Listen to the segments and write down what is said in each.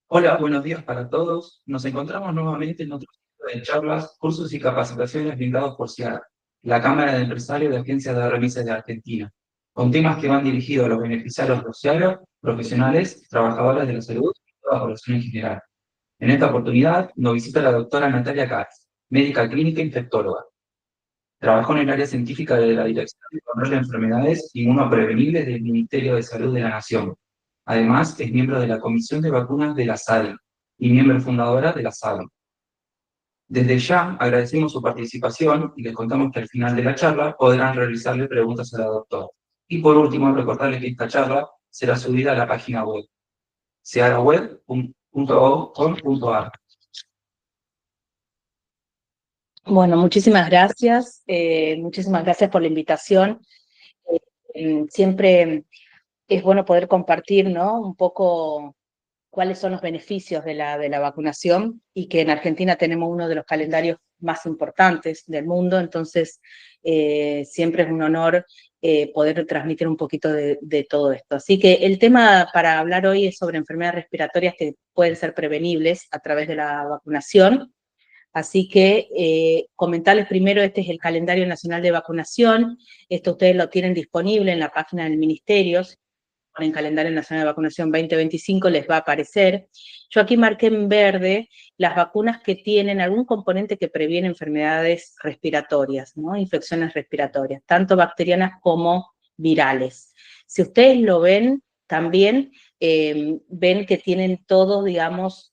Hola, buenos días para todos. Nos encontramos nuevamente en otro ciclo de charlas, cursos y capacitaciones brindados por CIAR, la Cámara de Empresarios de Agencias de Remises de Argentina, con temas que van dirigidos a los beneficiarios de CIAR, profesionales, trabajadores de la salud y toda la población en general. En esta oportunidad nos visita la doctora Natalia Katz, médica clínica infectóloga. Trabajó en el área científica de la Dirección de Control de Enfermedades Inmunoprevenibles del Ministerio de Salud de la Nación. Además, es miembro de la Comisión de Vacunas de la SADI y miembro fundadora de la SADI. Desde ya agradecemos su participación y les contamos que al final de la charla podrán realizarle preguntas a la doctora. Y por último, recordarles que esta charla será subida a la página web, searaweb.gov.ar. Bueno, muchísimas gracias por la invitación. Siempre es bueno poder compartir, ¿no? Un poco cuáles son los beneficios de la vacunación y que en Argentina tenemos uno de los calendarios más importantes del mundo, entonces siempre es un honor poder transmitir un poquito de todo esto. Así que el tema para hablar hoy es sobre enfermedades respiratorias que pueden ser prevenibles a través de la vacunación. Así que comentarles primero, este es el calendario nacional de vacunación, esto ustedes lo tienen disponible en la página del ministerio, si ponen calendario nacional de vacunación 2025 les va a aparecer. Yo aquí marqué en verde las vacunas que tienen algún componente que previene enfermedades respiratorias, ¿no? Infecciones respiratorias, tanto bacterianas como virales. Si ustedes lo ven, también ven que tienen todos, digamos,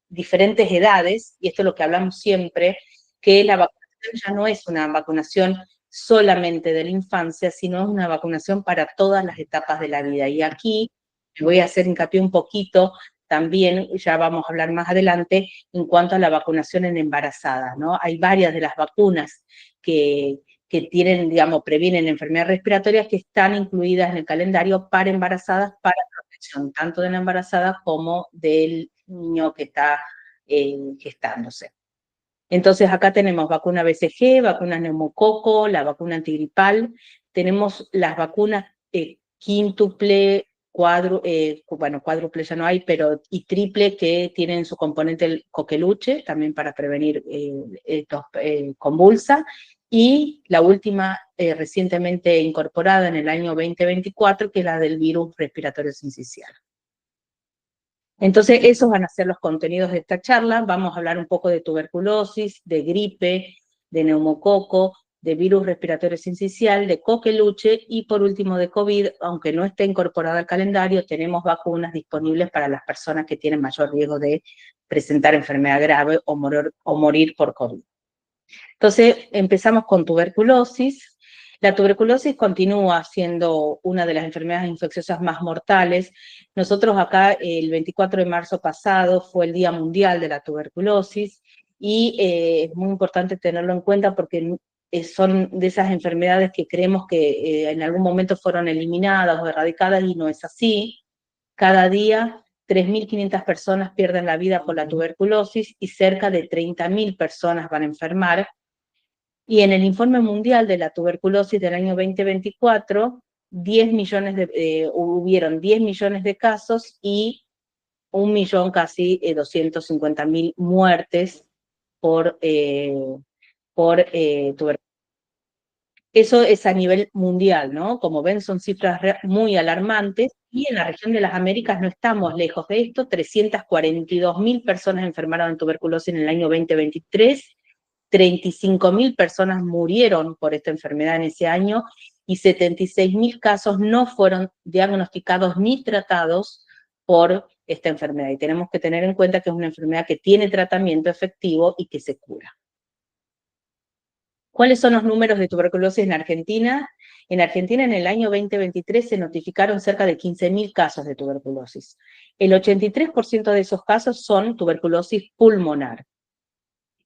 diferentes edades, y esto es lo que hablamos siempre, que la vacunación ya no es una vacunación solamente de la infancia, sino es una vacunación para todas las etapas de la vida. Y aquí voy a hacer hincapié un poquito también, ya vamos a hablar más adelante, en cuanto a la vacunación en embarazadas, ¿no? Hay varias de las vacunas que tienen, digamos, previenen enfermedades respiratorias que están incluidas en el calendario para embarazadas, para protección, tanto de la embarazada como del niño que está gestándose. Entonces acá tenemos vacuna BCG, vacuna neumococo, la vacuna antigripal, tenemos las vacunas quíntuple, cuádruple ya no hay, pero y triple que tienen su componente el coqueluche, también para prevenir convulsa, y la última recientemente incorporada en el año 2024, que es la del virus respiratorio sincicial. Entonces, esos van a ser los contenidos de esta charla. Vamos a hablar un poco de tuberculosis, de gripe, de neumococo, de virus respiratorio sincicial, de coqueluche y por último de COVID, aunque no esté incorporado al calendario, tenemos vacunas disponibles para las personas que tienen mayor riesgo de presentar enfermedad grave o morir por COVID. Entonces, empezamos con tuberculosis. La tuberculosis continúa siendo una de las enfermedades infecciosas más mortales. Nosotros acá, el 24 de marzo pasado, fue el Día Mundial de la Tuberculosis, y es muy importante tenerlo en cuenta porque son de esas enfermedades que creemos que en algún momento fueron eliminadas o erradicadas, y no es así. Cada día 3.500 personas pierden la vida por la tuberculosis y cerca de 30.000 personas van a enfermar. Y en el informe mundial de la tuberculosis del año 2024, hubieron 10 millones de casos y 1.000.000, casi 250.000 muertes por tuberculosis. Eso es a nivel mundial, ¿no? Como ven, son cifras muy alarmantes, y en la región de las Américas no estamos lejos de esto. 342.000 personas enfermaron de tuberculosis en el año 2023, 35.000 personas murieron por esta enfermedad en ese año, y 76.000 casos no fueron diagnosticados ni tratados por esta enfermedad. Y tenemos que tener en cuenta que es una enfermedad que tiene tratamiento efectivo y que se cura. ¿Cuáles son los números de tuberculosis en Argentina? En Argentina, en el año 2023, se notificaron cerca de 15.000 casos de tuberculosis. El 83% de esos casos son tuberculosis pulmonar.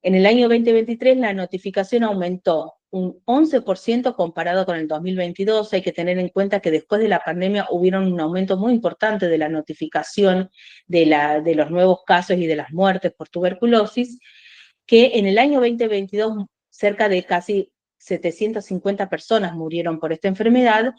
En el año 2023 la notificación aumentó un 11% comparado con el 2022. Hay que tener en cuenta que después de la pandemia hubieron un aumento muy importante de la notificación de los nuevos casos y de las muertes por tuberculosis, que en el año 2022 cerca de casi 750 personas murieron por esta enfermedad,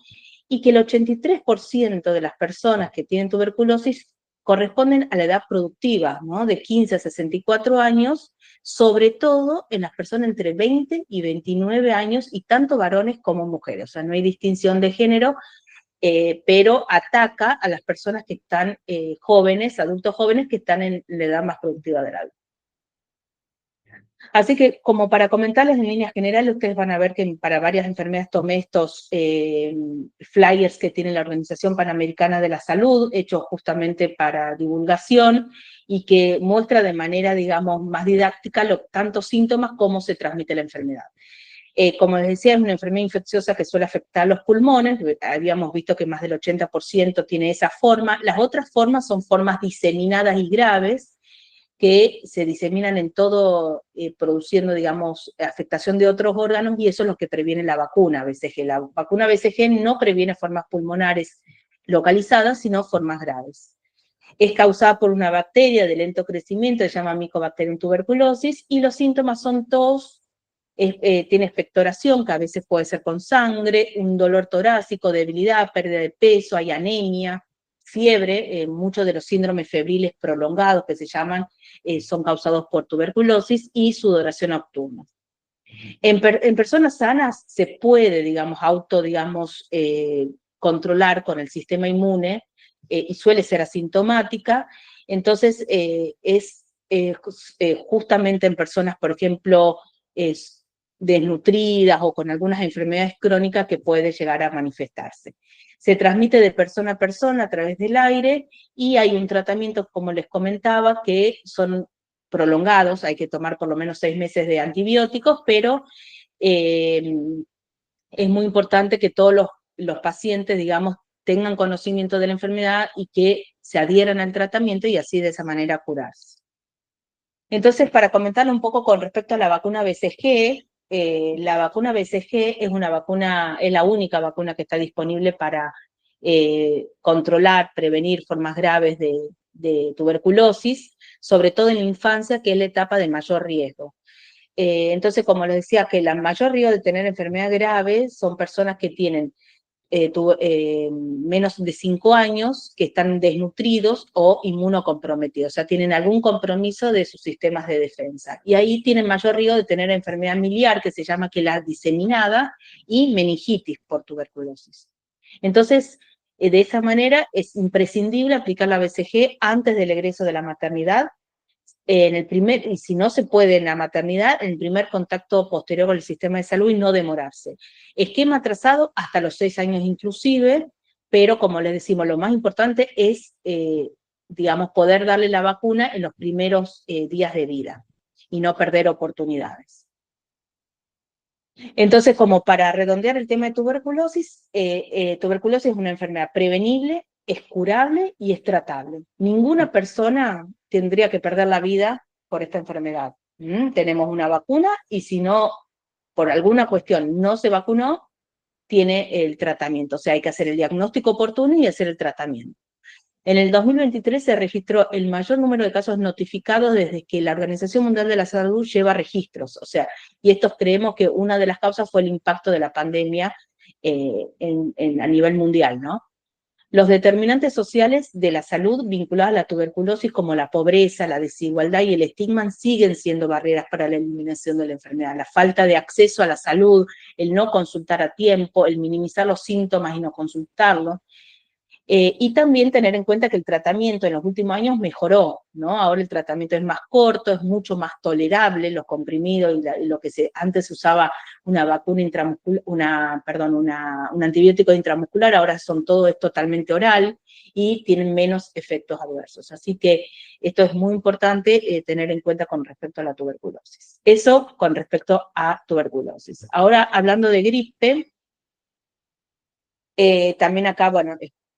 y que el 83% de las personas que tienen tuberculosis corresponden a la edad productiva, ¿no? De 15 a 64 años, sobre todo en las personas entre 20 y 29 años, y tanto varones como mujeres. O sea, no hay distinción de género, pero ataca a las personas que están jóvenes, adultos jóvenes que están en la edad más productiva de la vida. Así que, como para comentarles en líneas generales, ustedes van a ver que para varias enfermedades tomé estos flyers que tiene la Organización Panamericana de la Salud, hechos justamente para divulgación, y que muestra de manera, digamos, más didáctica tantos síntomas como se transmite la enfermedad. Como les decía, es una enfermedad infecciosa que suele afectar los pulmones. Habíamos visto que más del 80% tiene esa forma. Las otras formas son formas diseminadas y graves, que se diseminan en todo, produciendo, digamos, afectación de otros órganos, y eso es lo que previene la vacuna BCG. La vacuna BCG no previene formas pulmonares localizadas, sino formas graves. Es causada por una bacteria de lento crecimiento, se llama Mycobacterium tuberculosis, y los síntomas son tos, tiene expectoración, que a veces puede ser con sangre, un dolor torácico, debilidad, pérdida de peso, hay anemia, fiebre. Muchos de los síndromes febriles prolongados que se llaman son causados por tuberculosis, y sudoración nocturna. En personas sanas se puede, digamos, controlar con el sistema inmune, y suele ser asintomática. Entonces, es justamente en personas, por ejemplo, desnutridas o con algunas enfermedades crónicas, que puede llegar a manifestarse. Se transmite de persona a persona a través del aire, y hay un tratamiento, como les comentaba, que son prolongados. Hay que tomar por lo menos 6 meses de antibióticos, pero es muy importante que todos los pacientes, digamos, tengan conocimiento de la enfermedad y que se adhieran al tratamiento, y así de esa manera curarse. Entonces, para comentarle un poco con respecto a la vacuna BCG, la vacuna BCG es la única vacuna que está disponible para controlar, prevenir formas graves de tuberculosis, sobre todo en la infancia, que es la etapa de mayor riesgo. Entonces, como les decía, que la mayor riesgo de tener enfermedad grave son personas que tienen menos de 5 años, que están desnutridos o inmunocomprometidos, o sea, tienen algún compromiso de sus sistemas de defensa. Y ahí tienen mayor riesgo de tener enfermedad miliar, que se llama la diseminada, y meningitis por tuberculosis. Entonces, de esa manera es imprescindible aplicar la BCG antes del egreso de la maternidad, y si no se puede en la maternidad, en el primer contacto posterior con el sistema de salud, y no demorarse. Esquema trazado hasta los 6 años inclusive, pero como les decimos, lo más importante es, digamos, poder darle la vacuna en los primeros días de vida, y no perder oportunidades. Entonces, como para redondear el tema de tuberculosis, tuberculosis es una enfermedad prevenible, es curable y es tratable. Ninguna persona tendría que perder la vida por esta enfermedad. Tenemos una vacuna, y si no, por alguna cuestión no se vacunó, tiene el tratamiento. O sea, hay que hacer el diagnóstico oportuno y hacer el tratamiento. En el 2023 se registró el mayor número de casos notificados desde que la Organización Mundial de la Salud lleva registros. O sea, y estos creemos que una de las causas fue el impacto de la pandemia a nivel mundial, ¿no? Los determinantes sociales de la salud vinculados a la tuberculosis, como la pobreza, la desigualdad y el estigma, siguen siendo barreras para la eliminación de la enfermedad. La falta de acceso a la salud, el no consultar a tiempo, el minimizar los síntomas y no consultarlos. Y también tener en cuenta que el tratamiento en los últimos años mejoró, ¿no? Ahora el tratamiento es más corto, es mucho más tolerable, los comprimidos y lo que antes se usaba una vacuna intramuscular, un antibiótico intramuscular, ahora todo es totalmente oral y tienen menos efectos adversos. Así que esto es muy importante tener en cuenta con respecto a la tuberculosis. Eso con respecto a tuberculosis. Ahora, hablando de gripe, también acá, bueno,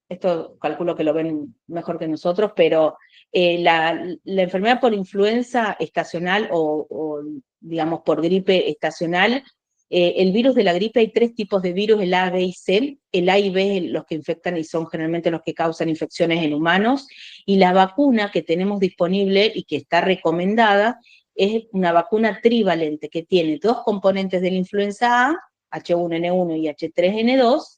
esto calculo que lo ven mejor que nosotros, pero la enfermedad por influenza estacional o, digamos, por gripe estacional, el virus de la gripe, hay 3 tipos de virus, el A, B y C. El A y B, los que infectan y son generalmente los que causan infecciones en humanos, y la vacuna que tenemos disponible y que está recomendada es una vacuna trivalente, que tiene 2 componentes de la influenza A, H1N1 y H3N2,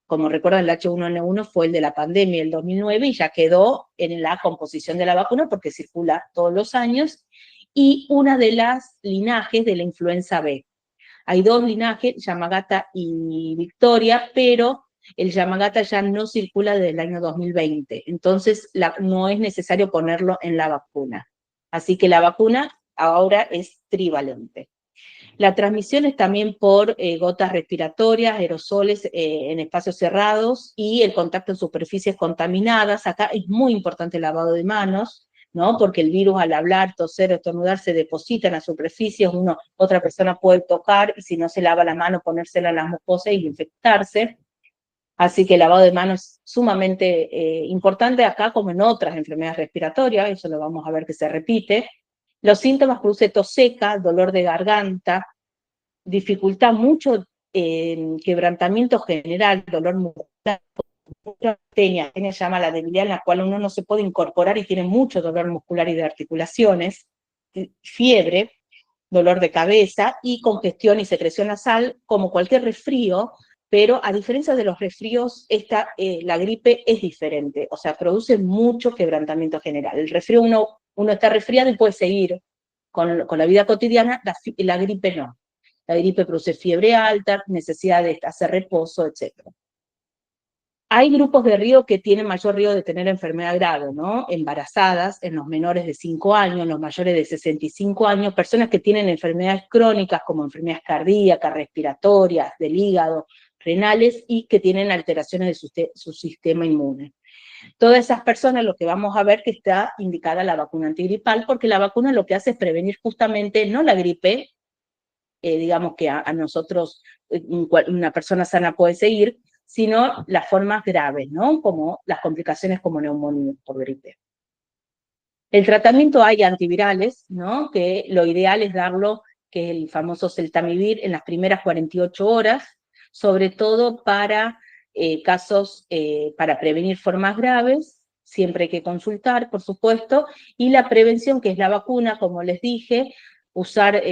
como recuerdan, el H1N1 fue el de la pandemia el 2009 y ya quedó en la composición de la vacuna porque circula todos los años, y una de las linajes de la influenza B. Hay dos linajes, Yamagata y Victoria, pero el Yamagata ya no circula desde el año 2020, entonces no es necesario ponerlo en la vacuna. Así que la vacuna ahora es trivalente. La transmisión es también por gotas respiratorias, aerosoles en espacios cerrados y el contacto en superficies contaminadas. Acá es muy importante el lavado de manos, ¿no? Porque el virus al hablar, toser, estornudar se deposita en las superficies, otra persona puede tocar y si no se lava la mano ponérsela en las mucosas y infectarse. Así que el lavado de manos es sumamente importante acá como en otras enfermedades respiratorias, eso lo vamos a ver que se repite. Los síntomas produce tos seca, dolor de garganta, dificultad mucho, quebrantamiento general, dolor muscular, tenia se llama la debilidad en la cual uno no se puede incorporar y tiene mucho dolor muscular y de articulaciones, fiebre, dolor de cabeza y congestión y secreción nasal, como cualquier resfrío, pero a diferencia de los resfríos, la gripe es diferente, o sea, produce mucho quebrantamiento general. El resfrío uno está resfriado y puede seguir con la vida cotidiana, la gripe no. La gripe produce fiebre alta, necesidad de hacer reposo, etc. Hay grupos de riesgo que tienen mayor riesgo de tener enfermedad grave, ¿no? Embarazadas, en los menores de 5 años, en los mayores de 65 años, personas que tienen enfermedades crónicas como enfermedades cardíacas, respiratorias, del hígado, renales y que tienen alteraciones de su sistema inmune. Todas esas personas, lo que vamos a ver que está indicada la vacuna antigripal, porque la vacuna lo que hace es prevenir justamente no la gripe, digamos que a nosotros una persona sana puede seguir, sino las formas graves, ¿no? Como las complicaciones como neumonía por gripe. El tratamiento hay antivirales, ¿no? Que lo ideal es darlo, que es el famoso Celtamivir, en las primeras 48 horas, sobre todo para casos, para prevenir formas graves, siempre hay que consultar, por supuesto, y la prevención, que es la vacuna, como les dije, usar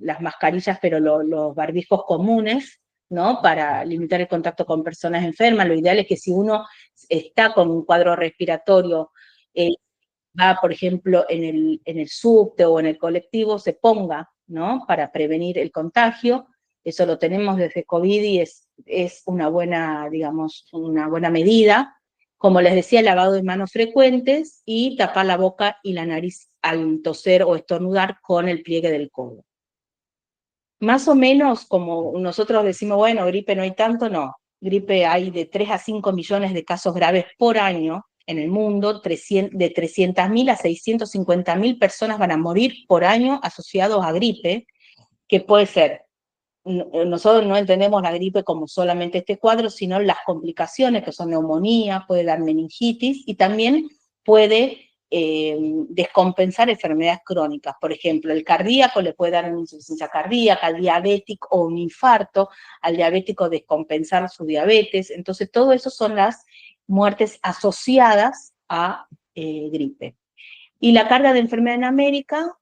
las mascarillas, pero los barbijos comunes, ¿no? Para limitar el contacto con personas enfermas. Lo ideal es que si uno está con un cuadro respiratorio, va, por ejemplo, en el subte o en el colectivo, se ponga, ¿no? Para prevenir el contagio. Eso lo tenemos desde COVID y es una buena, digamos, una buena medida. Como les decía, lavado de manos frecuentes y tapar la boca y la nariz al toser o estornudar con el pliegue del codo. Más o menos, como nosotros decimos, bueno, gripe no hay tanto, no. Gripe hay de 3 a 5 millones de casos graves por año en el mundo, de 300.000 a 650.000 personas van a morir por año asociados a gripe, que puede ser, nosotros no entendemos la gripe como solamente este cuadro, sino las complicaciones que son neumonía, puede dar meningitis y también puede descompensar enfermedades crónicas. Por ejemplo, el cardíaco le puede dar una insuficiencia cardíaca, al diabético o un infarto, al diabético descompensar su diabetes. Entonces, todo eso son las muertes asociadas a gripe. Y la carga de enfermedad en América,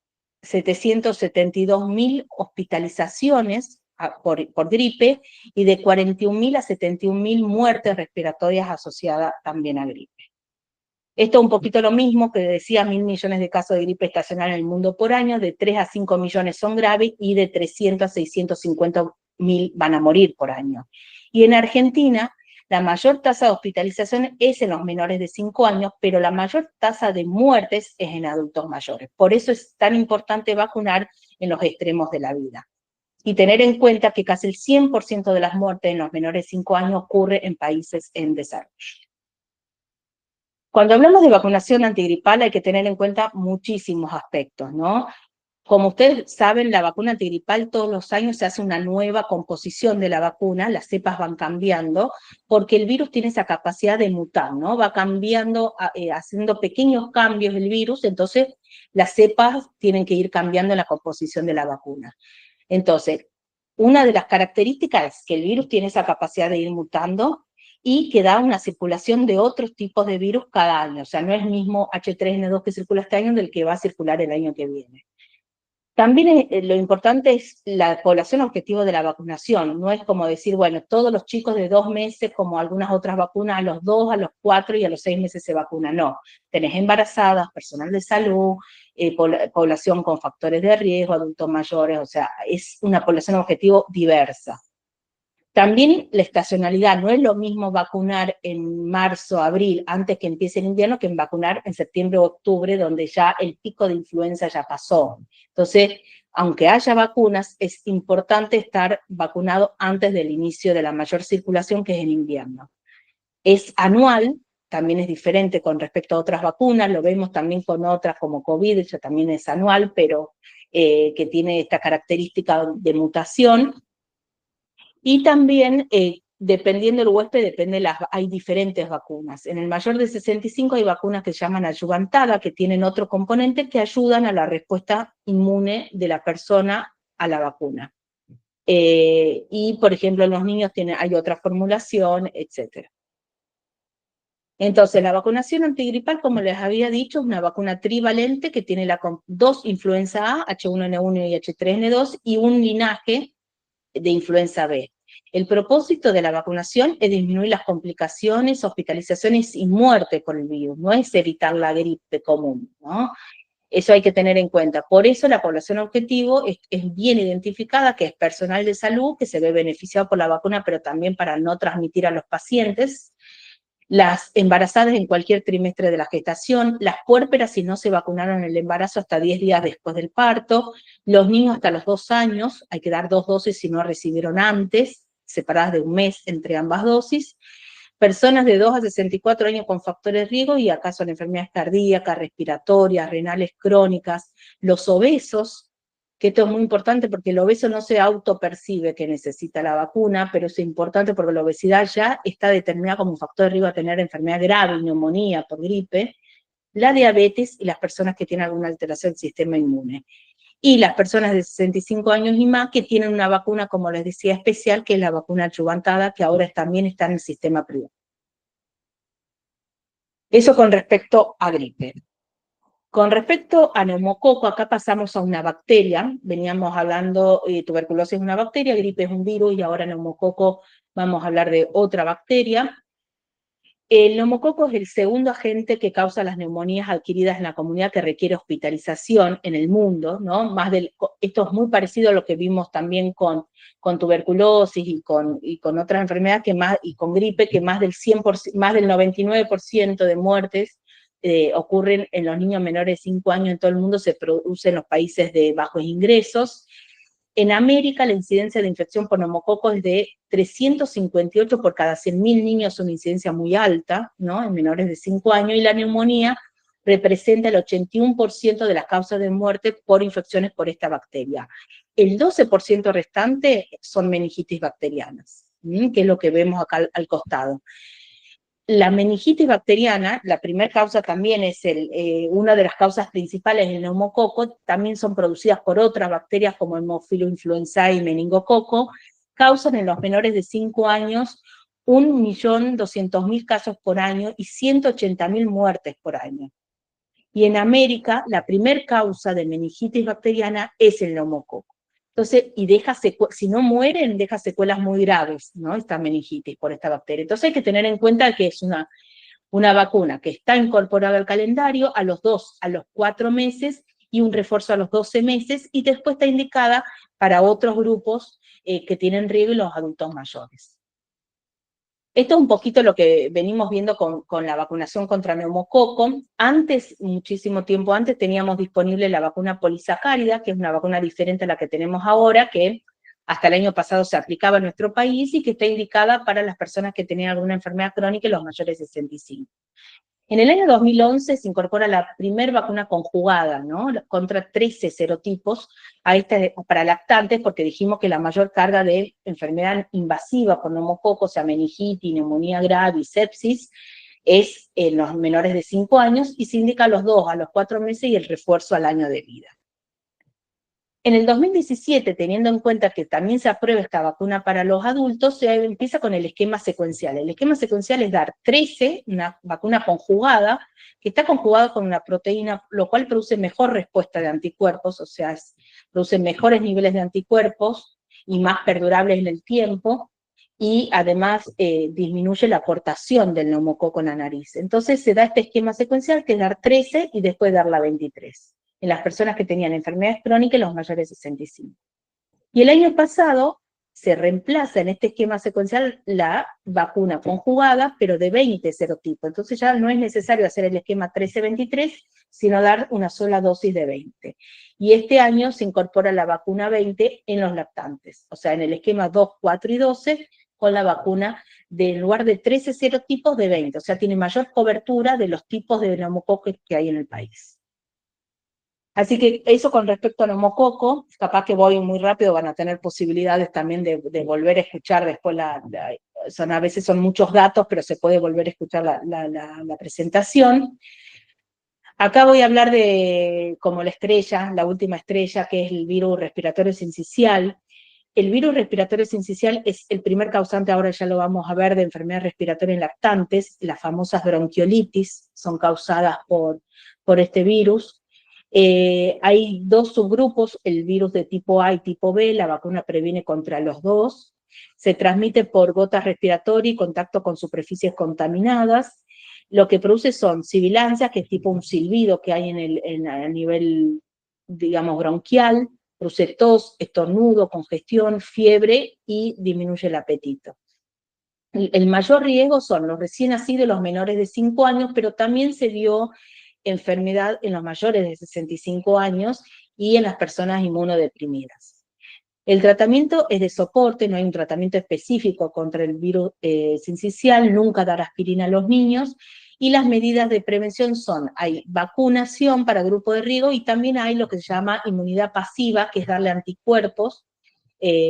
772.000 hospitalizaciones por gripe y de 41.000 a 71.000 muertes respiratorias asociadas también a gripe. Esto es un poquito lo mismo que decía, 1.000 millones de casos de gripe estacional en el mundo por año, de 3 a 5 millones son graves y de 300 a 650.000 van a morir por año. Y en Argentina, la mayor tasa de hospitalización es en los menores de 5 años, pero la mayor tasa de muertes es en adultos mayores. Por eso es tan importante vacunar en los extremos de la vida. Y tener en cuenta que casi el 100% de las muertes en los menores de 5 años ocurre en países en desarrollo. Cuando hablamos de vacunación antigripal hay que tener en cuenta muchísimos aspectos, ¿no? Como ustedes saben, la vacuna antigripal todos los años se hace una nueva composición de la vacuna, las cepas van cambiando, porque el virus tiene esa capacidad de mutar, ¿no? Va cambiando, haciendo pequeños cambios el virus, entonces las cepas tienen que ir cambiando en la composición de la vacuna. Entonces, una de las características es que el virus tiene esa capacidad de ir mutando y que da una circulación de otros tipos de virus cada año. O sea, no es el mismo H3N2 que circula este año del que va a circular el año que viene. También lo importante es la población objetivo de la vacunación. No es como decir, bueno, todos los chicos de 2 meses, como algunas otras vacunas, a los 2, a los 4 y a los 6 meses se vacunan. No, tenés embarazadas, personal de salud, población con factores de riesgo, adultos mayores, o sea, es una población objetivo diversa. También la estacionalidad, no es lo mismo vacunar en marzo, abril, antes que empiece el invierno, que en vacunar en septiembre o octubre, donde ya el pico de influenza ya pasó. Entonces, aunque haya vacunas, es importante estar vacunado antes del inicio de la mayor circulación, que es en invierno. Es anual, también es diferente con respecto a otras vacunas, lo vemos también con otras como COVID, ya también es anual, pero que tiene esta característica de mutación. Y también, dependiendo del huésped, hay diferentes vacunas. En el mayor de 65 hay vacunas que se llaman adyuvantada, que tienen otro componente que ayudan a la respuesta inmune de la persona a la vacuna. Y, por ejemplo, en los niños hay otra formulación, etc. Entonces, la vacunación antigripal, como les había dicho, es una vacuna trivalente que tiene dos influenza A, H1N1 y H3N2, y un linaje de influenza B. El propósito de la vacunación es disminuir las complicaciones, hospitalizaciones y muerte por el virus, no es evitar la gripe común, ¿no? Eso hay que tener en cuenta. Por eso la población objetivo es bien identificada, que es personal de salud, que se ve beneficiado por la vacuna, pero también para no transmitir a los pacientes, las embarazadas en cualquier trimestre de la gestación, las puérperas si no se vacunaron en el embarazo hasta 10 días después del parto, los niños hasta los 2 años, hay que dar 2 dosis si no recibieron antes, separadas de 1 mes entre ambas dosis, personas de 2 a 64 años con factores de riesgo y acaso de enfermedades cardíacas, respiratorias, renales crónicas, los obesos, que esto es muy importante porque el obeso no se autopercibe que necesita la vacuna, pero es importante porque la obesidad ya está determinada como un factor de riesgo a tener enfermedad grave, neumonía por gripe, la diabetes y las personas que tienen alguna alteración del sistema inmune. Y las personas de 65 años y más que tienen una vacuna, como les decía, especial, que es la vacuna adyuvantada, que ahora también está en el sistema privado. Eso con respecto a gripe. Con respecto a neumococo, acá pasamos a una bacteria, veníamos hablando, tuberculosis es una bacteria, gripe es un virus, y ahora neumococo vamos a hablar de otra bacteria. El neumococo es el segundo agente que causa las neumonías adquiridas en la comunidad que requiere hospitalización en el mundo, ¿no? Esto es muy parecido a lo que vimos también con tuberculosis y con otras enfermedades, y con gripe, que más del 100%, más del 99% de muertes ocurren en los niños menores de 5 años en todo el mundo, se produce en los países de bajos ingresos. En América, la incidencia de infección por neumococo es de 358 por cada 100.000 niños, una incidencia muy alta, ¿no? En menores de 5 años, y la neumonía representa el 81% de las causas de muerte por infecciones por esta bacteria. El 12% restante son meningitis bacterianas, que es lo que vemos acá al costado. La meningitis bacteriana, la primera causa también es una de las causas principales del neumococo, también son producidas por otras bacterias como Haemophilus influenzae y meningococo, causan en los menores de 5 años 1.200.000 casos por año y 180.000 muertes por año. Y en América, la primera causa de meningitis bacteriana es el neumococo. Entonces, si no mueren, deja secuelas muy graves, ¿no? Esta meningitis por esta bacteria. Entonces hay que tener en cuenta que es una vacuna que está incorporada al calendario a los 2, a los 4 meses y un refuerzo a los 12 meses, y después está indicada para otros grupos que tienen riesgo y los adultos mayores. Esto es un poquito lo que venimos viendo con la vacunación contra neumococo. Antes, muchísimo tiempo antes, teníamos disponible la vacuna polisacárida, que es una vacuna diferente a la que tenemos ahora, que hasta el año pasado se aplicaba en nuestro país y que está indicada para las personas que tenían alguna enfermedad crónica y los mayores de 65. En el año 2011 se incorpora la primera vacuna conjugada, ¿no? Contra 13 serotipos para lactantes, porque dijimos que la mayor carga de enfermedad invasiva por neumococo, o sea, meningitis, neumonía grave y sepsis, es en los menores de 5 años, y se indica a los 2, a los 4 meses y el refuerzo al año de vida. En el 2017, teniendo en cuenta que también se aprueba esta vacuna para los adultos, se empieza con el esquema secuencial. El esquema secuencial es dar 13, una vacuna conjugada, que está conjugada con una proteína, lo cual produce mejor respuesta de anticuerpos, o sea, produce mejores niveles de anticuerpos y más perdurables en el tiempo, y además disminuye la aportación del neumococo en la nariz. Entonces se da este esquema secuencial, que es dar 13 y después dar la 23, en las personas que tenían enfermedades crónicas y los mayores de 65. Y el año pasado se reemplaza en este esquema secuencial la vacuna conjugada, pero de 20 serotipos. Entonces ya no es necesario hacer el esquema 13-23, sino dar una sola dosis de 20. Y este año se incorpora la vacuna 20 en los lactantes, o sea, en el esquema 2, 4 y 12, con la vacuna en lugar de 13 serotipos de 20, o sea, tiene mayor cobertura de los tipos de neumococo que hay en el país. Así que eso con respecto al neumococo, capaz que voy muy rápido, van a tener posibilidades también de volver a escuchar después a veces son muchos datos, pero se puede volver a escuchar la presentación. Acá voy a hablar de como la estrella, la última estrella, que es el virus respiratorio sincicial. El virus respiratorio sincicial es el primer causante, ahora ya lo vamos a ver, de enfermedades respiratorias en lactantes. Las famosas bronquiolitis son causadas por este virus. Hay dos subgrupos, el virus de tipo A y tipo B, la vacuna previene contra los dos. Se transmite por gotas respiratorias y contacto con superficies contaminadas. Lo que produce son sibilancias, que es tipo un silbido que hay a nivel, digamos, bronquial, produce tos, estornudo, congestión, fiebre y disminuye el apetito. El mayor riesgo son los recién nacidos y los menores de 5 años, pero también se vio enfermedad en los mayores de 65 años y en las personas inmunodeprimidas. El tratamiento es de soporte, no hay un tratamiento específico contra el virus sincicial, nunca dar aspirina a los niños, y las medidas de prevención son, hay vacunación para grupo de riesgo y también hay lo que se llama inmunidad pasiva, que es darle anticuerpos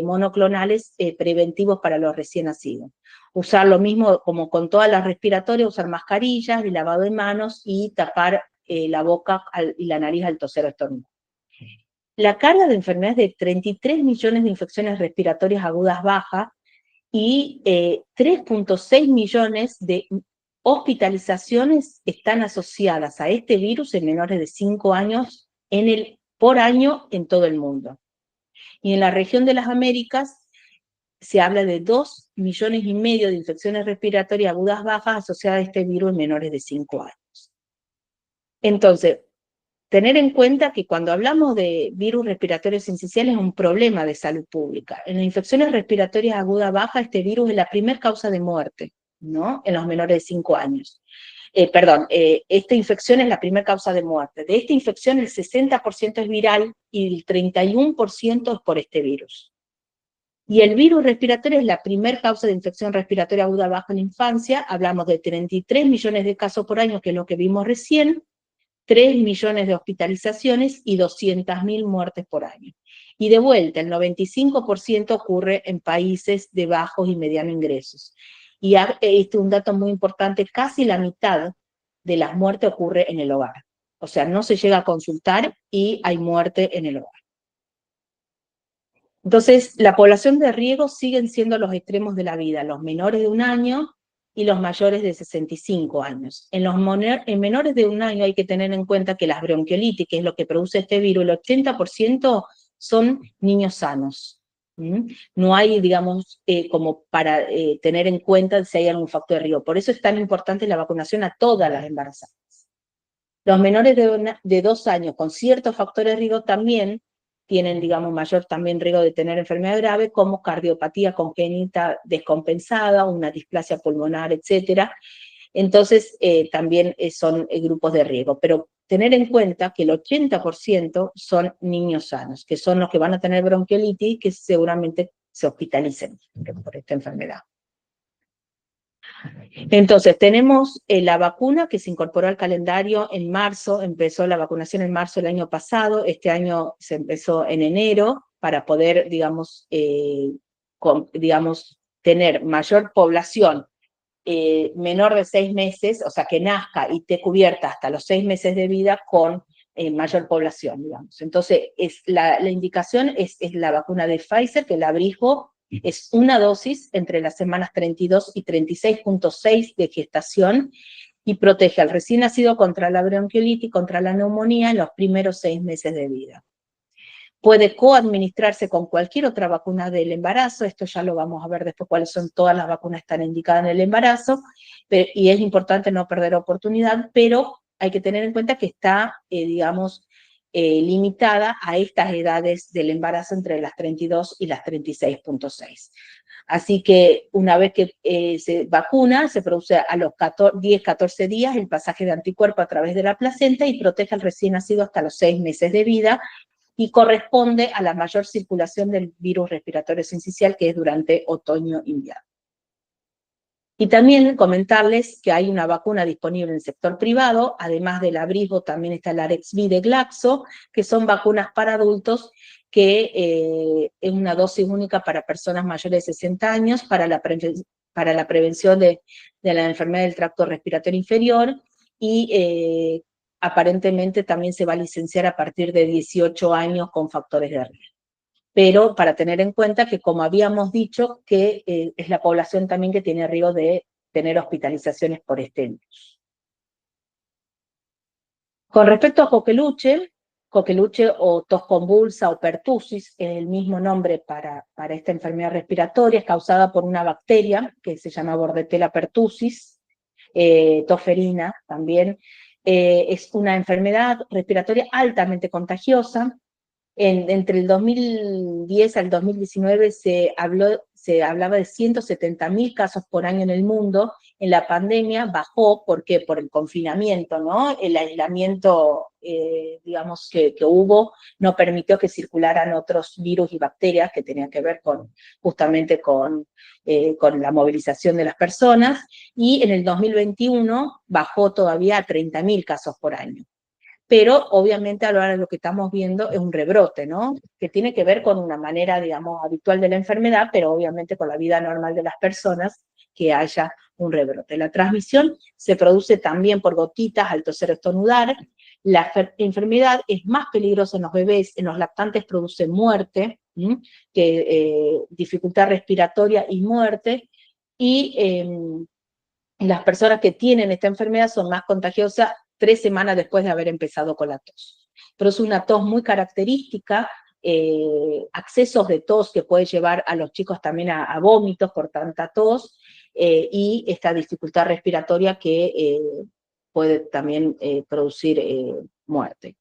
monoclonales preventivos para los recién nacidos. Usar lo mismo como con todas las respiratorias, usar mascarillas, el lavado de manos y tapar la boca y la nariz al toser o estornudar. La carga de enfermedades de 33 millones de infecciones respiratorias agudas bajas y 3.6 millones de hospitalizaciones están asociadas a este virus en menores de 5 años por año en todo el mundo. Y en la región de las Américas se habla de 2,5 millones de infecciones respiratorias agudas bajas asociadas a este virus en menores de 5 años. Entonces, tener en cuenta que cuando hablamos de virus respiratorios sinciciales es un problema de salud pública. En las infecciones respiratorias agudas bajas, este virus es la primera causa de muerte, ¿no? En los menores de 5 años. Esta infección es la primera causa de muerte. De esta infección el 60% es viral y el 31% es por este virus. Y el virus respiratorio es la primera causa de infección respiratoria aguda baja en la infancia. Hablamos de 33 millones de casos por año, que es lo que vimos recién, 3 millones de hospitalizaciones y 200.000 muertes por año. Y de vuelta, el 95% ocurre en países de bajos y medianos ingresos. Y este es un dato muy importante, casi la mitad de las muertes ocurre en el hogar. O sea, no se llega a consultar y hay muerte en el hogar. Entonces, la población de riesgo siguen siendo los extremos de la vida, los menores de 1 año y los mayores de 65 años. En menores de 1 año hay que tener en cuenta que las bronquiolitis, que es lo que produce este virus, el 80% son niños sanos. No hay, digamos, como para tener en cuenta si hay algún factor de riesgo. Por eso es tan importante la vacunación a todas las embarazadas. Los menores de 2 años con ciertos factores de riesgo también tienen, digamos, mayor también riesgo de tener enfermedad grave, como cardiopatía congénita descompensada, una displasia pulmonar, etc. Entonces, también son grupos de riesgo. Pero tener en cuenta que el 80% son niños sanos, que son los que van a tener bronquiolitis y que seguramente se hospitalicen por esta enfermedad. Entonces, tenemos la vacuna que se incorporó al calendario en marzo, empezó la vacunación en marzo del año pasado, este año se empezó en enero para poder, digamos, tener mayor población menor de 6 meses, o sea, que nazca y esté cubierta hasta los 6 meses de vida con mayor población, digamos. Entonces, la indicación es la vacuna de Pfizer, que la abrigo es una dosis entre las semanas 32 y 36.6 de gestación y protege al recién nacido contra la bronquiolitis y contra la neumonía en los primeros 6 meses de vida. Puede coadministrarse con cualquier otra vacuna del embarazo, esto ya lo vamos a ver después cuáles son todas las vacunas que están indicadas en el embarazo, y es importante no perder oportunidad, pero hay que tener en cuenta que está, digamos, limitada a estas edades del embarazo entre las 32 y las 36.6. Así que una vez que se vacuna, se produce a los 10-14 días el pasaje de anticuerpo a través de la placenta y protege al recién nacido hasta los 6 meses de vida, y corresponde a la mayor circulación del virus respiratorio sincicial, que es durante otoño-invierno. Y también comentarles que hay una vacuna disponible en el sector privado, además del Abrysvo también está el Arexvy de Glaxo, que son vacunas para adultos, que es una dosis única para personas mayores de 60 años, para la prevención de la enfermedad del tracto respiratorio inferior, y aparentemente también se va a licenciar a partir de 18 años con factores de riesgo. Pero para tener en cuenta que, como habíamos dicho, que es la población también que tiene riesgo de tener hospitalizaciones por este virus. Con respecto a coqueluche o tos convulsa o pertussis, es el mismo nombre para esta enfermedad respiratoria, es causada por una bacteria que se llama Bordetella pertussis, tosferina también. Es una enfermedad respiratoria altamente contagiosa. Entre el 2010 al 2019 se hablaba de 170.000 casos por año en el mundo. En la pandemia bajó, ¿por qué? Por el confinamiento, ¿no? El aislamiento, digamos, que hubo, no permitió que circularan otros virus y bacterias que tenían que ver justamente con la movilización de las personas, y en el 2021 bajó todavía a 30.000 casos por año. Pero obviamente ahora lo que estamos viendo es un rebrote, ¿no? Que tiene que ver con una manera, digamos, habitual de la enfermedad, pero obviamente con la vida normal de las personas, que haya un rebrote. La transmisión se produce también por gotitas al toser o estornudar. La enfermedad es más peligrosa en los bebés, en los lactantes produce muerte, dificultad respiratoria y muerte, y las personas que tienen esta enfermedad son más contagiosas 3 semanas después de haber empezado con la tos. Pero es una tos muy característica, accesos de tos que puede llevar a los chicos también a vómitos por tanta tos, y esta dificultad respiratoria que puede también producir muerte.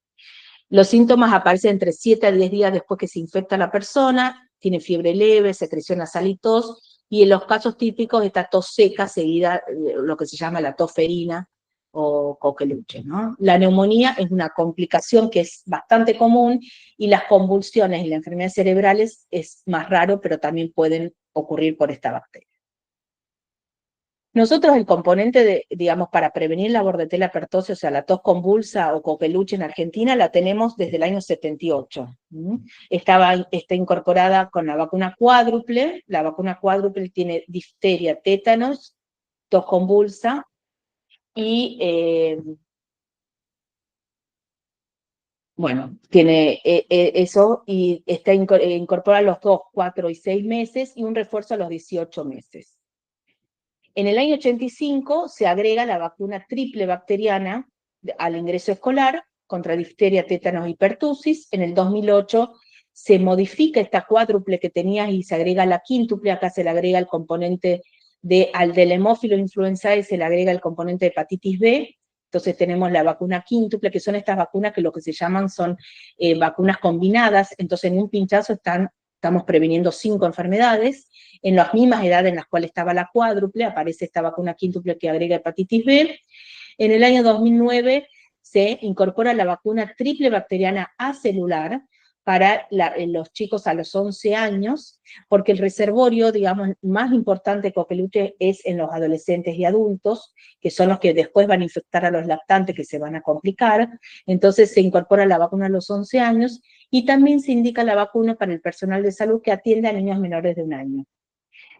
Los síntomas aparecen entre 7 a 10 días después que se infecta la persona, tiene fiebre leve, secreción nasal y tos, y en los casos típicos esta tos seca seguida, lo que se llama la tosferina o coqueluche, ¿no? La neumonía es una complicación que es bastante común, y las convulsiones y las enfermedades cerebrales es más raro, pero también pueden ocurrir por esta bacteria. Nosotros el componente digamos, para prevenir la Bordetella pertussis, o sea, la tos convulsa o coqueluche en Argentina, la tenemos desde el año 78. Está incorporada con la vacuna cuádruple. La vacuna cuádruple tiene difteria, tétanos, tos convulsa, y bueno, tiene eso, y está incorpora los 2, 4 y 6 meses, y un refuerzo a los 18 meses. En el año 85 se agrega la vacuna triple bacteriana al ingreso escolar contra difteria, tétanos y pertussis. En el 2008 se modifica esta cuádruple que tenía y se agrega la quíntuple. Acá se le agrega el componente al del hemófilo influenzae, se le agrega el componente de hepatitis B. Entonces tenemos la vacuna quíntuple, que son estas vacunas que lo que se llaman son vacunas combinadas. Entonces en un pinchazo estamos previniendo 5 enfermedades. En las mismas edades en las cuales estaba la cuádruple, aparece esta vacuna quíntuple que agrega hepatitis B. En el año 2009 se incorpora la vacuna triple bacteriana acelular para los chicos a los 11 años, porque el reservorio, digamos, más importante de coqueluche es en los adolescentes y adultos, que son los que después van a infectar a los lactantes, que se van a complicar. Entonces se incorpora la vacuna a los 11 años, y también se indica la vacuna para el personal de salud que atiende a niños menores de 1 año.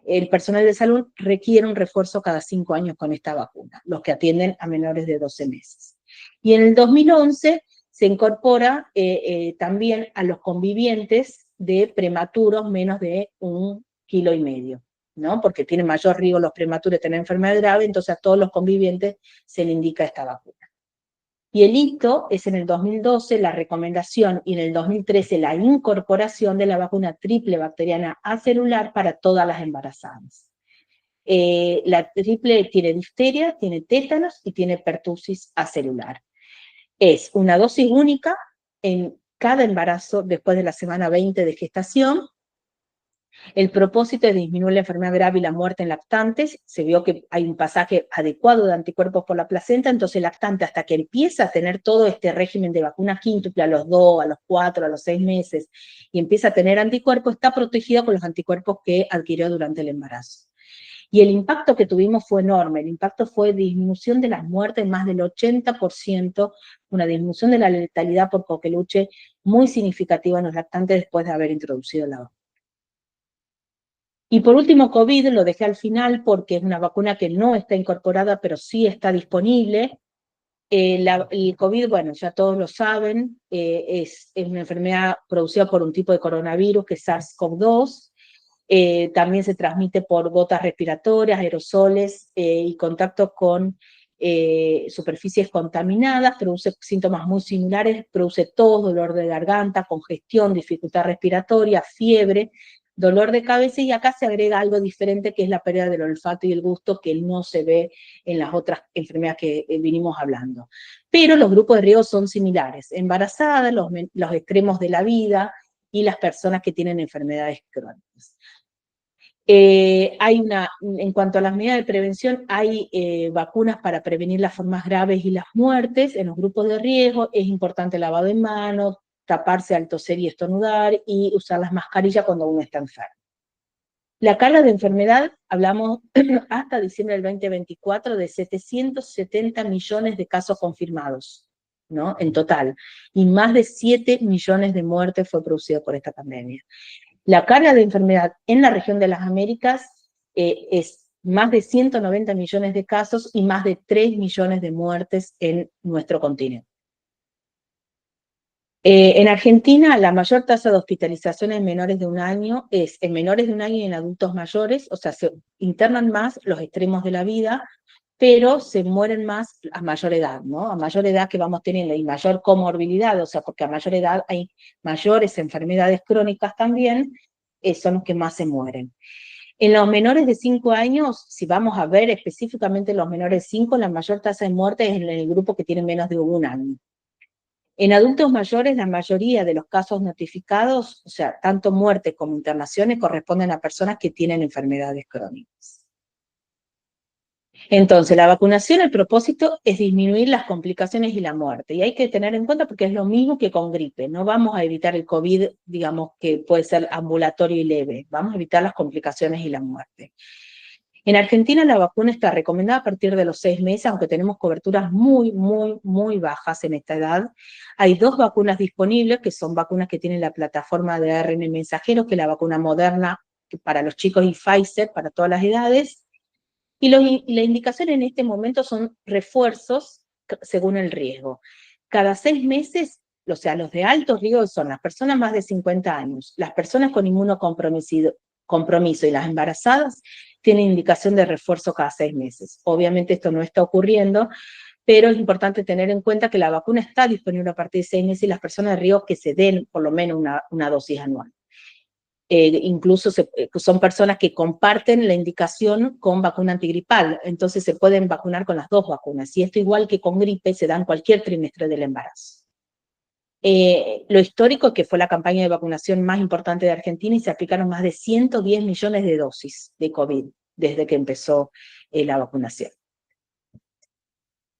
El personal de salud requiere un refuerzo cada 5 años con esta vacuna, los que atienden a menores de 12 meses. Y en el 2011 se incorpora también a los convivientes de prematuros menos de 1,5 kilos, ¿no? Porque tienen mayor riesgo los prematuros de tener enfermedad grave, entonces a todos los convivientes se le indica esta vacuna. Y el hito es en el 2012 la recomendación y en el 2013 la incorporación de la vacuna triple bacteriana acelular para todas las embarazadas. La triple tiene difteria, tiene tétanos y tiene pertussis acelular. Es una dosis única en cada embarazo después de la semana 20 de gestación. El propósito es disminuir la enfermedad grave y la muerte en lactantes. Se vio que hay un pasaje adecuado de anticuerpos por la placenta, entonces el lactante hasta que empieza a tener todo este régimen de vacuna quíntuple a los 2, a los 4, a los 6 meses, y empieza a tener anticuerpos, está protegido con los anticuerpos que adquirió durante el embarazo. Y el impacto que tuvimos fue enorme, el impacto fue disminución de las muertes más del 80%, una disminución de la letalidad por coqueluche muy significativa en los lactantes después de haber introducido la vacuna. Y por último, COVID, lo dejé al final porque es una vacuna que no está incorporada, pero sí está disponible. El COVID, bueno, ya todos lo saben, es una enfermedad producida por un tipo de coronavirus que es SARS-CoV-2. También se transmite por gotas respiratorias, aerosoles y contacto con superficies contaminadas, produce síntomas muy similares, produce tos, dolor de garganta, congestión, dificultad respiratoria, fiebre, dolor de cabeza, y acá se agrega algo diferente que es la pérdida del olfato y el gusto que no se ve en las otras enfermedades que vinimos hablando. Pero los grupos de riesgo son similares, embarazadas, los extremos de la vida y las personas que tienen enfermedades crónicas. En cuanto a las medidas de prevención, hay vacunas para prevenir las formas graves y las muertes en los grupos de riesgo. Es importante el lavado de manos, taparse al toser y estornudar y usar las mascarillas cuando uno está enfermo. La carga de enfermedad, hablamos hasta diciembre del 2024 de 770 millones de casos confirmados, ¿no? En total, y más de 7 millones de muertes fue producido por esta pandemia. La carga de enfermedad en la región de las Américas es más de 190 millones de casos y más de 3 millones de muertes en nuestro continente. En Argentina, la mayor tasa de hospitalización en menores de un año es en menores de un año y en adultos mayores, o sea, se internan más los extremos de la vida, pero se mueren más a mayor edad, ¿no? A mayor edad que vamos teniendo y mayor comorbilidad, o sea, porque a mayor edad hay mayores enfermedades crónicas también, son los que más se mueren. En los menores de 5 años, si vamos a ver específicamente los menores de 5, la mayor tasa de muerte es en el grupo que tiene menos de un año. En adultos mayores, la mayoría de los casos notificados, o sea, tanto muerte como internaciones, corresponden a personas que tienen enfermedades crónicas. Entonces, la vacunación, el propósito es disminuir las complicaciones y la muerte. Y hay que tener en cuenta porque es lo mismo que con gripe. No vamos a evitar el COVID, digamos, que puede ser ambulatorio y leve. Vamos a evitar las complicaciones y la muerte. En Argentina la vacuna está recomendada a partir de los 6 meses, aunque tenemos coberturas muy, muy, muy bajas en esta edad. Hay 2 vacunas disponibles, que son vacunas que tienen la plataforma de ARN mensajero, que es la vacuna Moderna para los chicos y Pfizer para todas las edades. Y la indicación en este momento son refuerzos según el riesgo. Cada 6 meses, o sea, los de alto riesgo son las personas más de 50 años, las personas con inmunocompromiso y las embarazadas tienen indicación de refuerzo cada 6 meses. Obviamente esto no está ocurriendo, pero es importante tener en cuenta que la vacuna está disponible a partir de 6 meses y las personas de riesgo que se den por lo menos una dosis anual. Incluso son personas que comparten la indicación con vacuna antigripal, entonces se pueden vacunar con las 2 vacunas, y esto igual que con gripe se da en cualquier trimestre del embarazo. Lo histórico es que fue la campaña de vacunación más importante de Argentina y se aplicaron más de 110 millones de dosis de COVID desde que empezó la vacunación.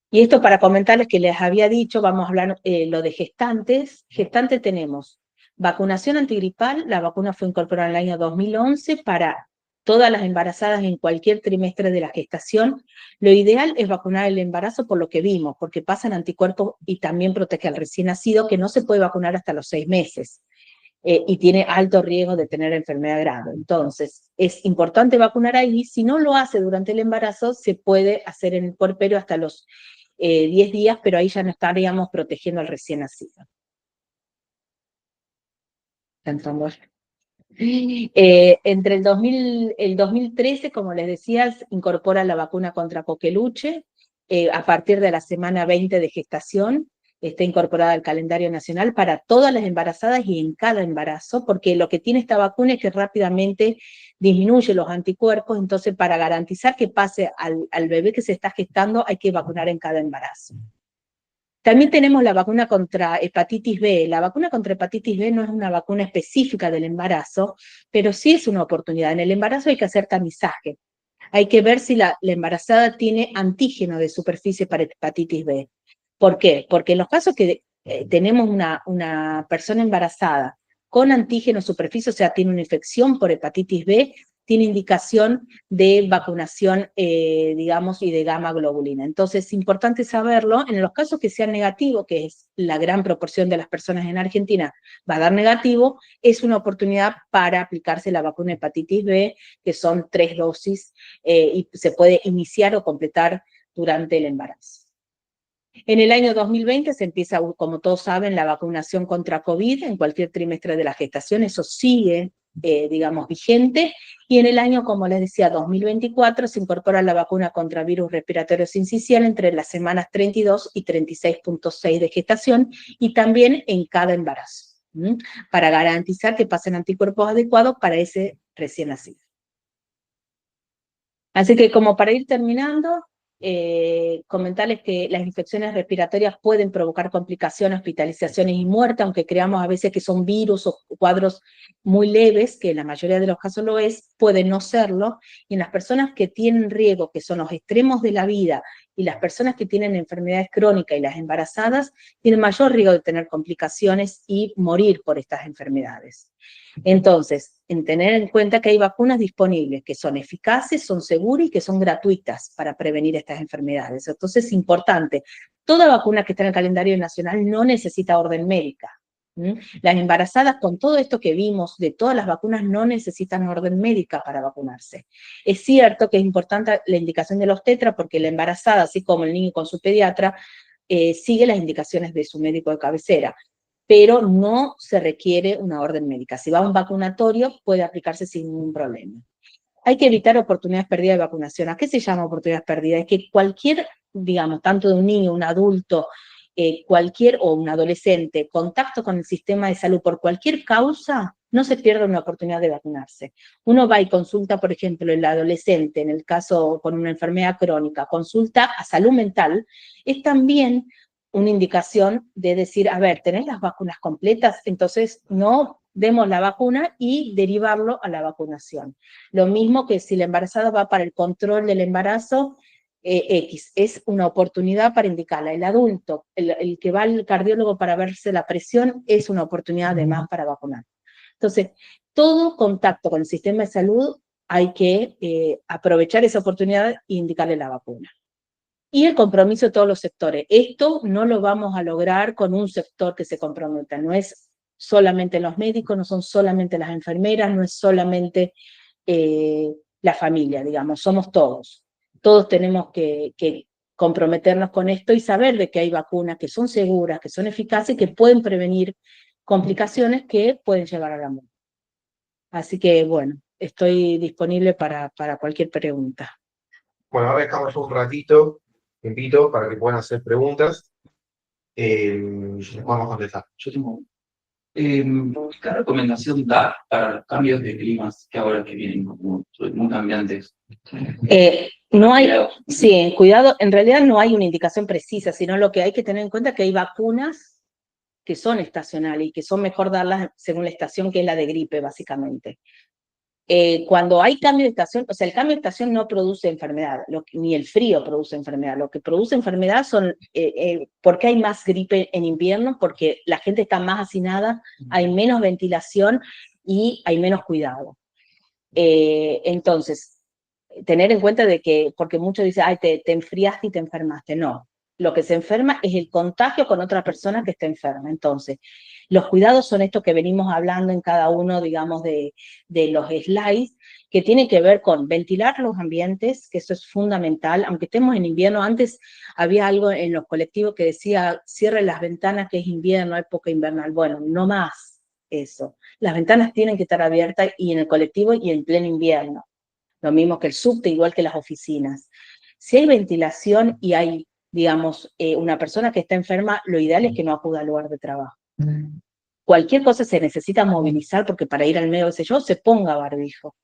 Y esto para comentarles que les había dicho, vamos a hablar lo de gestantes. Gestantes tenemos vacunación antigripal, la vacuna fue incorporada en el año 2011 para todas las embarazadas en cualquier trimestre de la gestación. Lo ideal es vacunar el embarazo por lo que vimos, porque pasan anticuerpos y también protege al recién nacido, que no se puede vacunar hasta los 6 meses. Y tiene alto riesgo de tener enfermedad grave. Entonces, es importante vacunar ahí. Si no lo hace durante el embarazo, se puede hacer en el puerperio hasta los 10 días, pero ahí ya no estaríamos protegiendo al recién nacido. Entre el 2013, como les decía, incorpora la vacuna contra coqueluche, a partir de la semana 20 de gestación, está incorporada al calendario nacional para todas las embarazadas y en cada embarazo, porque lo que tiene esta vacuna es que rápidamente disminuye los anticuerpos, entonces para garantizar que pase al bebé que se está gestando hay que vacunar en cada embarazo. También tenemos la vacuna contra hepatitis B. La vacuna contra hepatitis B no es una vacuna específica del embarazo, pero sí es una oportunidad. En el embarazo hay que hacer tamizaje. Hay que ver si la embarazada tiene antígeno de superficie para hepatitis B. ¿Por qué? Porque en los casos que tenemos una persona embarazada con antígeno de superficie, o sea, tiene una infección por hepatitis B, tiene indicación de vacunación, digamos, y de gamma globulina. Entonces, es importante saberlo. En los casos que sean negativos, que es la gran proporción de las personas en Argentina, va a dar negativo, es una oportunidad para aplicarse la vacuna hepatitis B, que son 3 dosis, y se puede iniciar o completar durante el embarazo. En el año 2020 se empieza, como todos saben, la vacunación contra COVID en cualquier trimestre de la gestación. Eso sigue, digamos, vigente. Y en el año, como les decía, 2024, se incorpora la vacuna contra virus respiratorio sincicial entre las semanas 32 y 36.6 de gestación y también en cada embarazo, para garantizar que pasen anticuerpos adecuados para ese recién nacido. Así que como para ir terminando, comentarles que las infecciones respiratorias pueden provocar complicaciones, hospitalizaciones y muerte, aunque creamos a veces que son virus o cuadros muy leves, que en la mayoría de los casos lo es, puede no serlo, y en las personas que tienen riesgo, que son los extremos de la vida, y las personas que tienen enfermedades crónicas y las embarazadas, tienen mayor riesgo de tener complicaciones y morir por estas enfermedades. Entonces, en tener en cuenta que hay vacunas disponibles que son eficaces, son seguras y que son gratuitas para prevenir estas enfermedades. Entonces, es importante. Toda vacuna que está en el calendario nacional no necesita orden médica. Las embarazadas, con todo esto que vimos de todas las vacunas, no necesitan orden médica para vacunarse. Es cierto que es importante la indicación de los tetra porque la embarazada, así como el niño con su pediatra, sigue las indicaciones de su médico de cabecera, pero no se requiere una orden médica. Si va a un vacunatorio, puede aplicarse sin ningún problema. Hay que evitar oportunidades perdidas de vacunación. ¿A qué se llama oportunidades perdidas? Es que cualquier, digamos, tanto de un niño, un adulto, cualquier, o un adolescente, contacto con el sistema de salud por cualquier causa, no se pierde una oportunidad de vacunarse. Uno va y consulta, por ejemplo, el adolescente, en el caso con una enfermedad crónica, consulta a salud mental, es también una indicación de decir, a ver, ¿tenés las vacunas completas? Entonces no demos la vacuna y derivarlo a la vacunación. Lo mismo que si la embarazada va para el control del embarazo, X, es una oportunidad para indicarla. El adulto, el que va al cardiólogo para verse la presión, es una oportunidad además para vacunar. Entonces, todo contacto con el sistema de salud hay que aprovechar esa oportunidad e indicarle la vacuna. Y el compromiso de todos los sectores. Esto no lo vamos a lograr con un sector que se comprometa. No es solamente los médicos, no son solamente las enfermeras, no es solamente la familia, digamos, somos todos. Todos tenemos que comprometernos con esto y saber de que hay vacunas que son seguras, que son eficaces y que pueden prevenir complicaciones que pueden llevar a la muerte. Así que, bueno, estoy disponible para cualquier pregunta. Bueno, ahora dejamos un ratito, invito para que puedan hacer preguntas. Vamos a contestar. Yo tengo, ¿qué recomendación da para los cambios de climas que ahora que vienen como muy cambiantes? No hay, sí, cuidado, en realidad no hay una indicación precisa, sino lo que hay que tener en cuenta es que hay vacunas que son estacionales y que son mejor darlas según la estación, que es la de gripe, básicamente. Cuando hay cambio de estación, o sea, el cambio de estación no produce enfermedad, ni el frío produce enfermedad. Lo que produce enfermedad son, ¿por qué hay más gripe en invierno? Porque la gente está más hacinada, hay menos ventilación y hay menos cuidado. Entonces, tener en cuenta de que, porque muchos dicen, ay, te enfriaste y te enfermaste. No, lo que se enferma es el contagio con otra persona que está enferma. Entonces, los cuidados son estos que venimos hablando en cada uno, digamos, de los slides, que tienen que ver con ventilar los ambientes, que eso es fundamental, aunque estemos en invierno. Antes había algo en los colectivos que decía, cierre las ventanas que es invierno, época invernal. Bueno, no más eso. Las ventanas tienen que estar abiertas y en el colectivo y en pleno invierno. Lo mismo que el subte, igual que las oficinas. Si hay ventilación y hay, digamos, una persona que está enferma, lo ideal es que no acuda al lugar de trabajo. Cualquier cosa se necesita movilizar porque para ir al médico, qué sé yo, se ponga barbijo.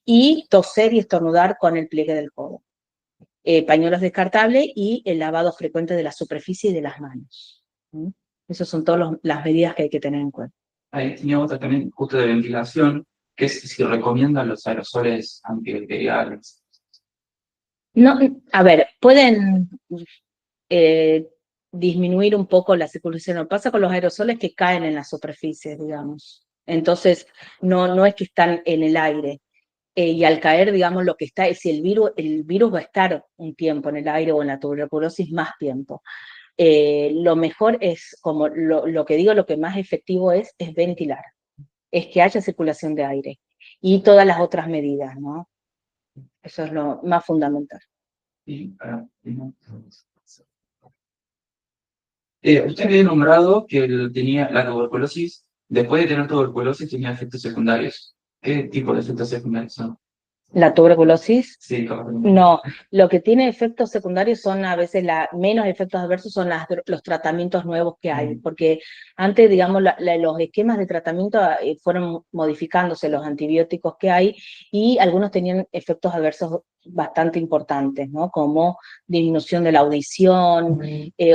Y toser y estornudar con el pliegue del codo. Pañuelos descartables y el lavado frecuente de la superficie y de las manos. Esas son todas las medidas que hay que tener en cuenta. Ahí tenía otra también justo de ventilación, que es si recomiendan los aerosoles antibacteriales. No, a ver, pueden disminuir un poco la circulación. Lo que pasa con los aerosoles que caen en las superficies, digamos. Entonces, no es que están en el aire. Y al caer, digamos, lo que está es si el virus va a estar un tiempo en el aire o en la tuberculosis más tiempo. Lo mejor es, como lo que digo, lo que más efectivo es ventilar, es que haya circulación de aire y todas las otras medidas, ¿no? Eso es lo más fundamental. Usted había nombrado que tenía la tuberculosis, después de tener tuberculosis tenía efectos secundarios. ¿Qué tipo de efectos secundarios son? La tuberculosis, Sí, no, lo que tiene efectos secundarios son a veces menos efectos adversos son los tratamientos nuevos que hay, porque antes, digamos, los esquemas de tratamiento fueron modificándose, los antibióticos que hay, y algunos tenían efectos adversos bastante importantes, ¿no? Como disminución de la audición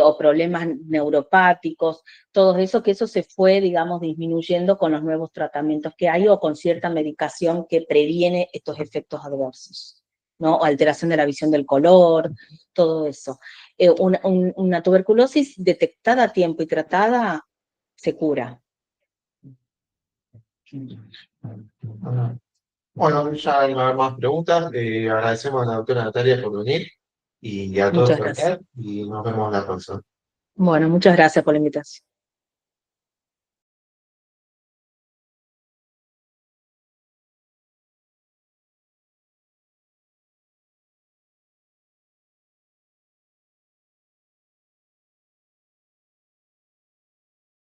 o problemas neuropáticos, todo eso, que eso se fue, digamos, disminuyendo con los nuevos tratamientos que hay o con cierta medicación que previene estos efectos adversos, ¿no? O alteración de la visión del color, todo eso. Una tuberculosis detectada a tiempo y tratada se cura. Bueno, ya no hay más preguntas. Agradecemos a la doctora Natalia por venir y a todos Muchas por gracias. estar y nos vemos la próxima. Bueno, muchas gracias por la invitación.